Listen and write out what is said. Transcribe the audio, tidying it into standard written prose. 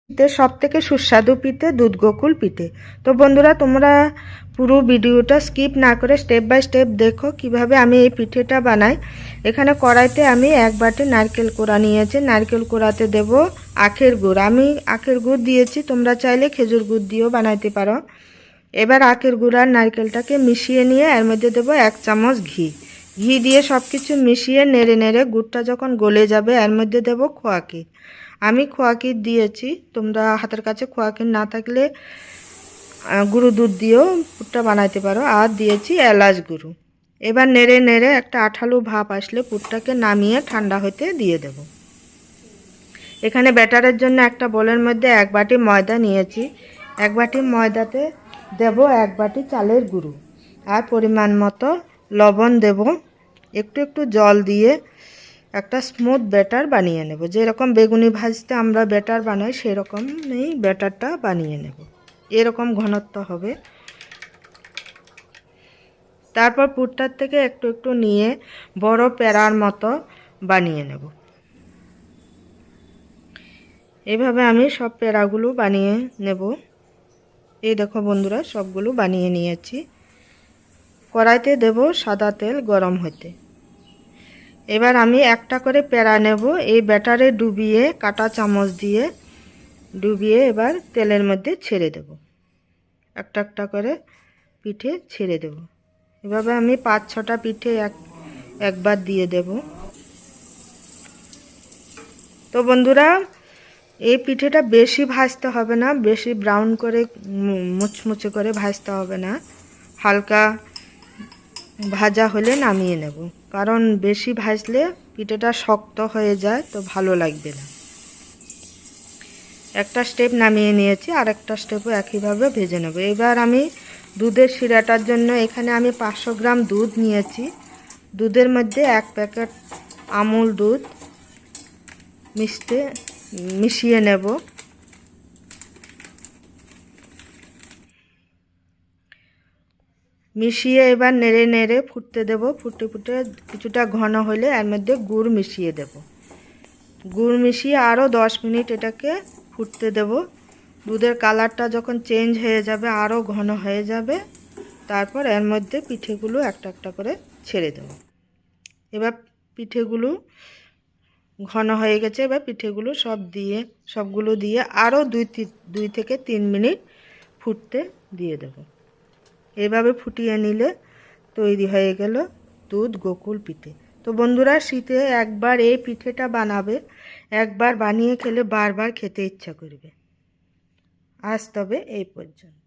শীতের সবথেকে সুস্বাদু পিঠে দুধ গোকুল পিঠে। তো বন্ধুরা, তোমরা পুরো ভিডিওটা স্কিপ না করে স্টেপ বাই স্টেপ দেখো কিভাবে আমি এই পিঠেটা বানাই। এখানে কড়াইতে আমি 1 বাটি নারকেল কোড়া নিয়েছি। নারকেল কোড়াতে দেব আখের গুড়। আমি আখের গুড় দিয়েছি, তোমরা চাইলে খেজুর গুড় দিয়েও বানাইতে পারো। এবার আখের গুড় আর নারকেলটাকে মিশিয়ে নিয়ে এর মধ্যে দেব 1 চামচ ঘি। ঘি দিয়ে সব কিছু মিশিয়ে নেড়ে নেড়ে গুড়টা যখন গলে যাবে এর মধ্যে দেব খোয়া ক্ষীর। আমি খোয়া ক্ষীর দিয়েছি, তোমরা হাতের কাছে খোয়া ক্ষীর না থাকলে গুঁড়ো দুধ দিয়েও পুরটা বানাইতে পারো। আর দিয়েছি এলাচ গুঁড়ো। এবার নেড়ে নেড়ে একটা আঠালো ভাপ আসলে পুরটাকে নামিয়ে ঠান্ডা হতে দিয়ে দেব। এখানে ব্যাটারের জন্য একটা বোলের মধ্যে 1 বাটি ময়দা নিয়েছি। 1 বাটি ময়দাতে দেব 1 বাটি চালের গুঁড়ো আর পরিমাণ মতো লবণ দেব। একটু একটু জল দিয়ে একটা স্মুথ ব্যাটার বানিয়ে নেব। যেরকম বেগুনি ভাজতে আমরা ব্যাটার বানাই সেরকমই ব্যাটারটা বানিয়ে নেব। এরকম ঘনত্ব হবে। তারপর পুরটার থেকে একটু একটু নিয়ে বড় প্যারার মতো বানিয়ে নেব। এভাবে আমি সব প্যারাগুলো বানিয়ে নেব। এই দেখো বন্ধুরা, সবগুলো বানিয়ে নিয়েছি। কড়াইতে দেব সাদা তেল গরম হতে। এবার আমি একটা করে প্যারা নেব। এই ব্যাটারে ডুবিয়ে কাঁটা চামচ দিয়ে ডুবিয়ে এবার তেলের মধ্যে ছেড়ে দেব। একটা একটা করে পিঠে ছেড়ে দেব। এভাবে আমি 5-6টা পিঠে একবার দিয়ে দেব। তো বন্ধুরা, এই পিঠেটা বেশি ভাজতে হবে না, বেশি ব্রাউন করে মুচমুচে করে ভাজতে হবে না। হালকা ভাজা হলে নামিয়ে নেব, কারণ বেশি ভাজলে পিঠেটা শক্ত হয়ে যায়, তো ভালো লাগবে না। একটা স্টেপ নামিয়ে নিয়েছি, আর একটা স্টেপও একইভাবে ভেজে নেব। এবার আমি দুধের শিরাটার জন্য এখানে আমি 500 গ্রাম দুধ নিয়েছি। দুধের মধ্যে 1 প্যাকেট আমুল দুধ মিশিয়ে নেব। মিশিয়ে এবার নেড়ে নেড়ে ফুটতে দেব। ফুটে ফুটে কিছুটা ঘন হলে এর মধ্যে গুড় মিশিয়ে দেব। গুড় মিশিয়ে আরও 10 মিনিট এটাকে ফুটতে দেব। দুধের কালারটা যখন চেঞ্জ হয়ে যাবে, আরও ঘন হয়ে যাবে, তারপর এর মধ্যে পিঠেগুলো একটা একটা করে ছেড়ে দেব। এবার পিঠেগুলো ঘন হয়ে গেছে। এবার পিঠেগুলো সবগুলো দিয়ে আরও 2 থেকে 3 মিনিট ফুটতে দিয়ে দেব। এভাবে ফুটিয়ে নিলে তৈরি হয়ে গেল দুধ গোকুল পিঠে। তো বন্ধুরা, শীতে একবার এই পিঠেটা বানাবে, একবার বানিয়ে খেলে বারবার খেতে ইচ্ছা করবে। আজ তবে এই পর্যন্ত।